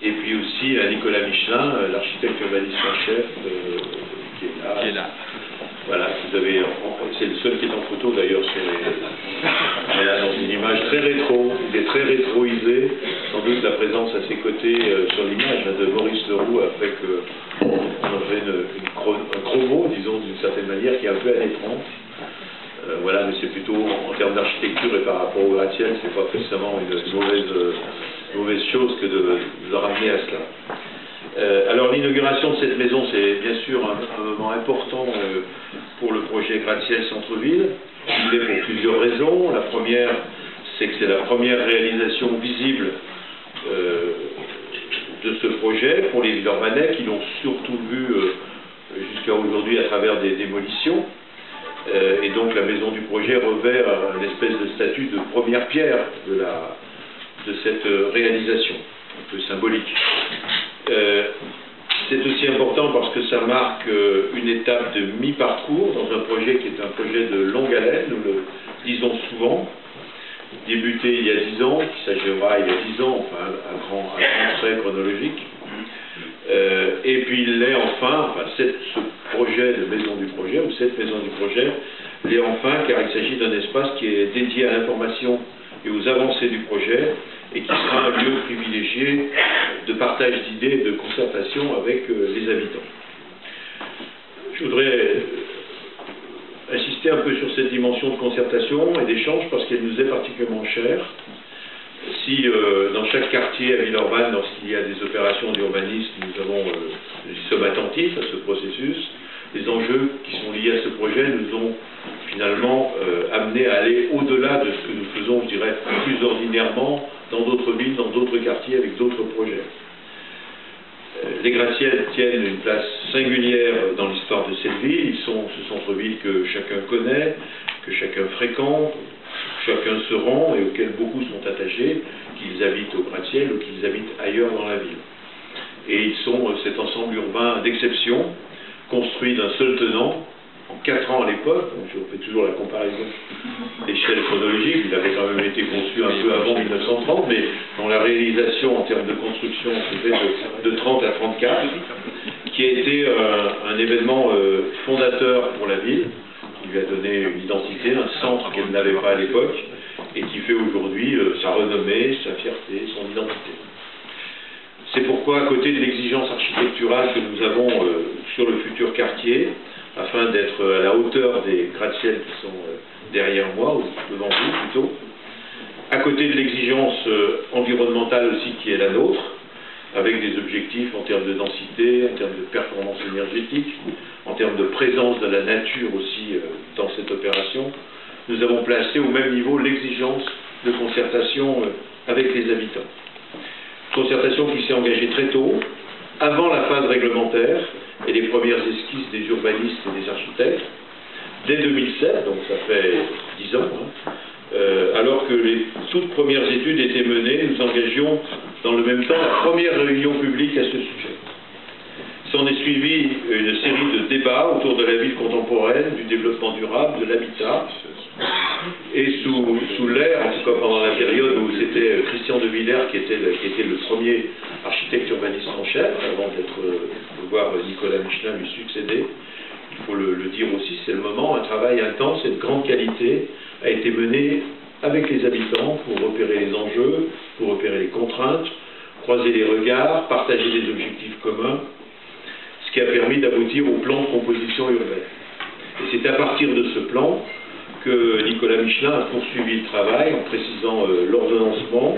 Et puis aussi à Nicolas Michelin, l'architecte urbaniste en chef, qui est là. Voilà, vous avez, c'est le seul qui est en photo d'ailleurs sur les... Là, dans une image très rétro, il est très rétroisé, sans doute la présence à ses côtés sur l'image de Maurice Leroux, après qu'on fait un chromo, disons d'une certaine manière, qui est un peu à l'étrange. Voilà, mais c'est plutôt en termes d'architecture et par rapport au gratte-ciel, c'est pas forcément une mauvaise chose que de le ramener à cela. Alors l'inauguration de cette maison, c'est bien sûr un moment important pour le projet gratte-ciel centre-ville. Il est pour plusieurs raisons. La première, c'est que c'est la première réalisation visible de ce projet pour les Villeurbanais qui l'ont surtout vu jusqu'à aujourd'hui à travers des démolitions. Et donc la maison du projet revêt une espèce de statut de première pierre de cette réalisation, un peu symbolique. C'est aussi important parce que ça marque une étape de mi-parcours dans un projet qui est un projet de longue haleine, nous le disons souvent, débuté il y a 10 ans, qui s'agira il y a 10 ans, enfin un grand trait chronologique. Et puis il l'est enfin ce projet de maison du projet, ou cette maison du projet, l'est enfin car il s'agit d'un espace qui est dédié à l'information et aux avancées du projet, et qui sera un lieu privilégié de partage d'idées et de concertation avec les habitants. Je voudrais insister un peu sur cette dimension de concertation et d'échange parce qu'elle nous est particulièrement chère. Si dans chaque quartier à Villeurbanne, lorsqu'il y a des opérations d'urbanisme, nous sommes attentifs à ce processus, les enjeux qui sont liés à ce projet nous ont finalement amenés à aller au-delà de ce que nous faisons, je dirais, plus ordinairement dans d'autres villes, dans d'autres quartiers, avec d'autres projets. Les gratte-ciels tiennent une place singulière dans l'histoire de cette ville. Ils sont ce centre-ville que chacun connaît, que chacun fréquente, chacun se rend et auquel beaucoup sont attachés, qu'ils habitent au gratte-ciel ou qu'ils habitent ailleurs dans la ville. Et ils sont cet ensemble urbain d'exception, construit d'un seul tenant, en 4 ans à l'époque, donc je fais toujours la comparaison d'échelle chronologique, il avait quand même été conçu un peu avant 1930, mais dans la réalisation en termes de construction, c'était de 30 à 34, qui a été un événement fondateur pour la ville, qui lui a donné une identité, un centre qu'elle n'avait pas à l'époque, et qui fait aujourd'hui sa renommée, sa fierté, son identité. C'est pourquoi, à côté de l'exigence architecturale que nous avons sur le futur quartier, afin d'être à la hauteur des gratte-ciels qui sont derrière moi, ou devant vous plutôt, à côté de l'exigence environnementale aussi qui est la nôtre, avec des objectifs en termes de densité, en termes de performance énergétique, en termes de présence de la nature aussi dans cette opération, nous avons placé au même niveau l'exigence de concertation avec les habitants. Concertation qui s'est engagée très tôt, avant la phase réglementaire et les premières esquisses des urbanistes et des architectes, dès 2007, donc ça fait 10 ans, alors que les toutes premières études étaient menées, nous engagions dans le même temps la première réunion publique à ce sujet. S'en est suivi une série de débats autour de la ville contemporaine, du développement durable, de l'habitat, et sous l'ère, en tout cas pendant la période où c'était Christian de Villers qui était le premier architecte urbaniste en chef, avant de voir Nicolas Michelin lui succéder. Il faut le dire aussi, c'est le moment, un travail intense et de grande qualité a été mené avec les habitants pour repérer les enjeux, pour repérer les contraintes, croiser les regards, partager des objectifs communs, ce qui a permis d'aboutir au plan de composition urbaine. Et c'est à partir de ce plan que Nicolas Michelin a poursuivi le travail en précisant l'ordonnancement,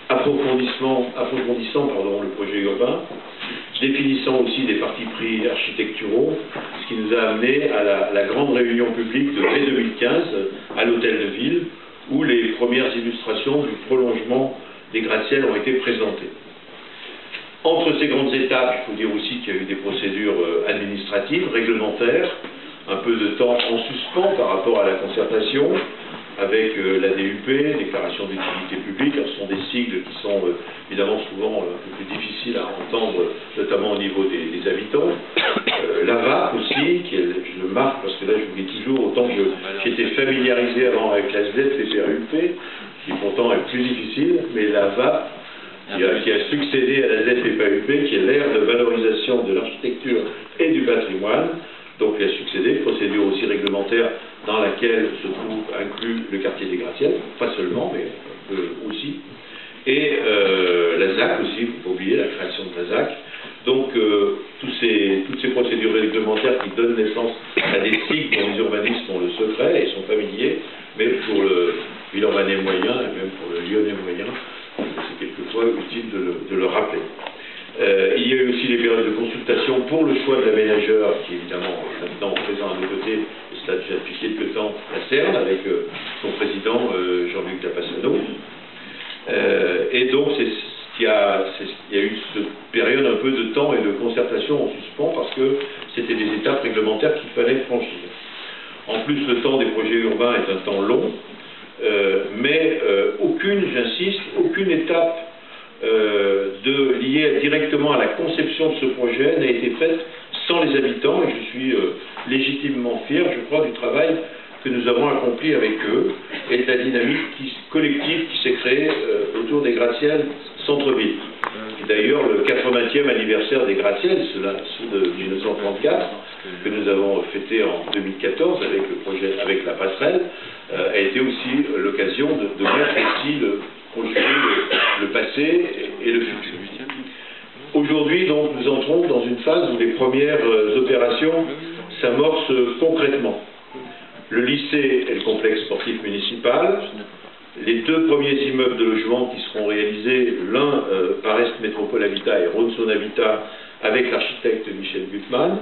approfondissant le projet urbain, définissant aussi des partis pris architecturaux, ce qui nous a amené à la grande réunion publique de mai 2015 à l'Hôtel de Ville, où les premières illustrations du prolongement des gratte-ciels ont été présentées. Entre ces grandes étapes, il faut dire aussi qu'il y a eu des procédures administratives, réglementaires, un peu de temps en suspens par rapport à la concertation, avec la DUP, Déclaration d'utilité publique. Alors, ce sont des sigles qui sont évidemment souvent un peu plus difficiles à entendre, notamment au niveau des habitants. La VAP aussi, je le marque parce que là je vous dis toujours, autant que j'étais familiarisé avant avec la SDET et PRUP, qui pourtant est plus difficile, mais la VAP qui a succédé à la ZPPUP, qui est l'ère de valorisation de l'architecture et du patrimoine. Donc il a succédé, procédure aussi réglementaire dans laquelle se trouve inclus le quartier des gratte-ciels, pas seulement, mais aussi. Et la ZAC aussi, il ne faut pas oublier la création de la ZAC. Donc toutes ces procédures réglementaires qui donnent naissance à des cycles dont les urbanistes ont le secret et sont familiers, mais pour le Villeurbanais moyen et même pour le Lyonnais moyen, c'est quelquefois utile de le rappeler. Il y a eu aussi les périodes de consultation pour le choix de l'aménageur, qui évidemment est maintenant présent à nos côtés, et cela déjà depuis quelques temps, la CERN, avec son président Jean-Luc Dapassano. Et donc il y a eu cette période un peu de temps et de concertation en suspens, parce que c'était des étapes réglementaires qu'il fallait franchir. En plus, le temps des projets urbains est un temps long, mais j'insiste, aucune étape liée directement à la conception de ce projet n'a été faite sans les habitants, et je suis légitimement fier, je crois, du travail que nous avons accompli avec eux et de la dynamique collective qui s'est créée autour des gratte-ciels centre-ville. D'ailleurs, le 80e anniversaire des gratte-ciels, ceux de 1934, que nous avons fêté en 2014 avec le projet, avec la passerelle, a été aussi l'occasion de mettre ici le passé et le futur. Aujourd'hui, donc, nous entrons dans une phase où les premières opérations s'amorcent concrètement. Le lycée et le complexe sportif municipal, les deux premiers immeubles de logement qui seront réalisés, l'un par Est Métropole Habitat et Rhône-Saône Habitat avec l'architecte Michel Gutmann,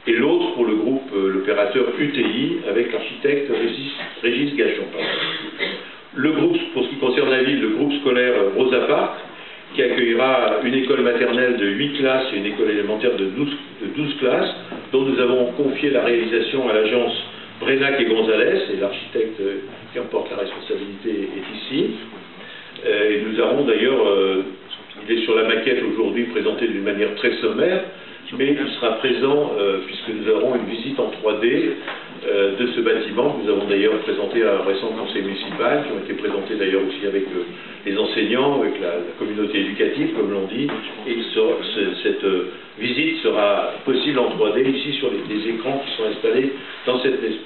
et l'autre pour le groupe, l'opérateur UTI, avec l'architecte Régis Gachon. Le groupe, pour ce qui concerne la ville, le groupe scolaire Rosa Parks, qui accueillera une école maternelle de 8 classes et une école élémentaire de 12 classes, dont nous avons confié la réalisation à l'agence Brenac et Gonzalez, et l'architecte qui en porte la responsabilité est ici. Et nous avons d'ailleurs, il est sur la maquette aujourd'hui présenté d'une manière très sommaire, mais il sera présent puisque nous aurons une visite en 3D de ce bâtiment que nous avons d'ailleurs présenté à un récent conseil municipal, qui ont été présentés d'ailleurs aussi avec les enseignants, avec la communauté éducative, comme l'on dit, et cette visite sera possible en 3D ici sur les écrans qui sont installés dans cette maison.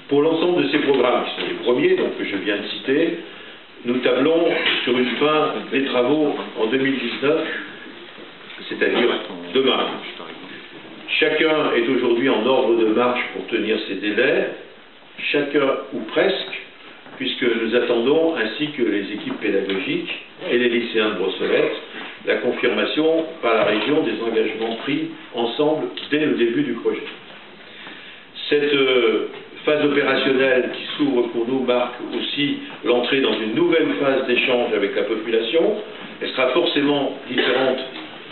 Pour l'ensemble de ces programmes, qui sont les premiers, donc, que je viens de citer, nous tablons sur une fin des travaux en 2019, c'est-à-dire demain. Chacun est aujourd'hui en ordre de marche pour tenir ses délais, chacun ou presque, puisque nous attendons, ainsi que les équipes pédagogiques et les lycéens de Brossolette, la confirmation par la région des engagements pris ensemble dès le début du projet. Cette phase opérationnelle qui s'ouvre pour nous marque aussi l'entrée dans une nouvelle phase d'échange avec la population. Elle sera forcément différente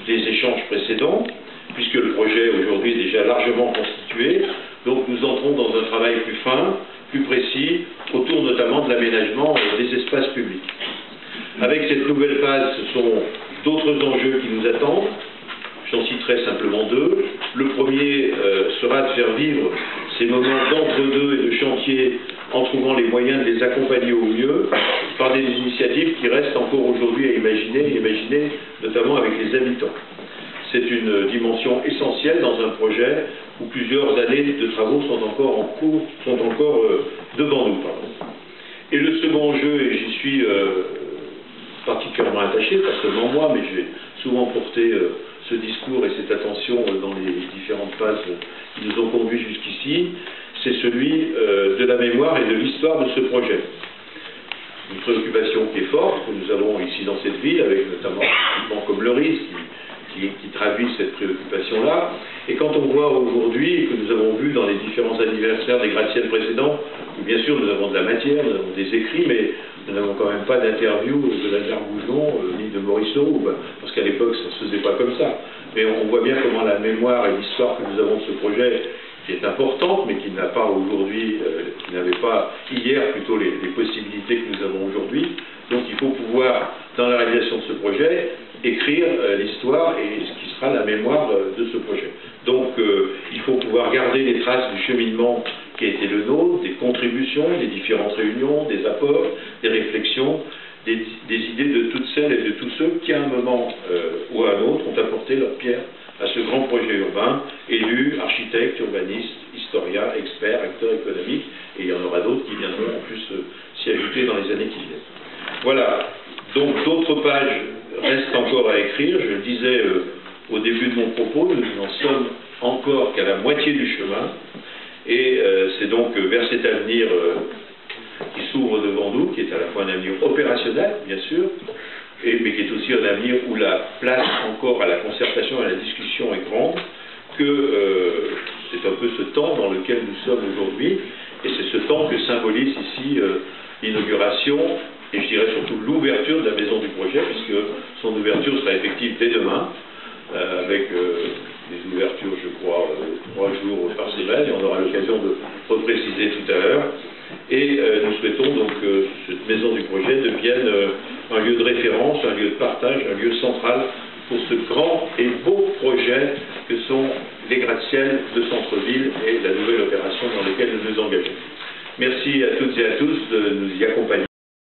des échanges précédents, puisque le projet aujourd'hui est déjà largement constitué. Donc nous entrons dans un travail plus fin, plus précis, autour notamment de l'aménagement des espaces publics. Avec cette nouvelle phase, ce sont d'autres enjeux qui nous attendent. J'en citerai simplement deux. Le premier sera de faire vivre ces moments d'entre-deux et de chantier en trouvant les moyens de les accompagner au mieux par des initiatives qui restent encore aujourd'hui à imaginer notamment avec les habitants. C'est une dimension essentielle dans un projet où plusieurs années de travaux sont encore en cours, devant nous. Et le second enjeu, et j'y suis particulièrement attaché, pas seulement moi, mais j'ai souvent porté ce discours et cette attention dans les différentes phases qui nous ont conduits jusqu'ici, c'est celui de la mémoire et de l'histoire de ce projet. Une préoccupation qui est forte, que nous avons ici dans cette ville, avec notamment un équipement comme le RIS, qui traduit cette préoccupation-là. Et quand on voit aujourd'hui, et que nous avons vu dans les différents anniversaires des gratte-ciels précédents, où bien sûr nous avons de la matière, nous avons des écrits, mais nous n'avons quand même pas d'interview de Lazare Goujon, ni de Maurice Leroux, parce qu'à l'époque ça ne se faisait pas comme ça. Mais on voit bien comment la mémoire et l'histoire que nous avons de ce projet, qui est importante, mais qui n'a pas aujourd'hui, qui n'avait pas hier plutôt les possibilités que nous avons aujourd'hui. Donc il faut pouvoir, dans la réalisation de ce projet, écrire l'histoire et ce qui sera la mémoire de ce projet. Donc il faut pouvoir garder les traces du cheminement qui a été le nôtre, des contributions, des différentes réunions, des apports, des réflexions, des idées de toutes celles et de tous ceux qui, à un moment ou à un autre, ont apporté leur pierre à ce grand projet urbain, élus, architectes, urbanistes, historiens, experts, acteurs économiques, et il y en aura d'autres qui viendront en plus s'y ajouter dans les années qui viennent. Voilà, donc d'autres pages restent encore à écrire, je le disais au début de mon propos, nous n'en sommes encore qu'à la moitié du chemin, et c'est donc vers cet avenir qui s'ouvre devant nous, qui est à la fois un avenir opérationnel, bien sûr, mais qui est aussi un avenir où la place encore à la concertation, à la discussion est grande, que c'est un peu ce temps dans lequel nous sommes aujourd'hui, et c'est ce temps que symbolise ici l'inauguration, et je dirais surtout l'ouverture de la maison du projet, puisque son ouverture sera effective dès demain, avec des ouvertures, je crois, 3 jours par semaine, et on aura l'occasion de repréciser tout à l'heure. Et nous souhaitons donc que cette maison du projet devienne un lieu de référence, un lieu de partage, un lieu central pour ce grand et beau projet que sont les gratte-ciel de centre-ville et la nouvelle opération dans laquelle nous nous engageons. Merci à toutes et à tous de nous y accompagner.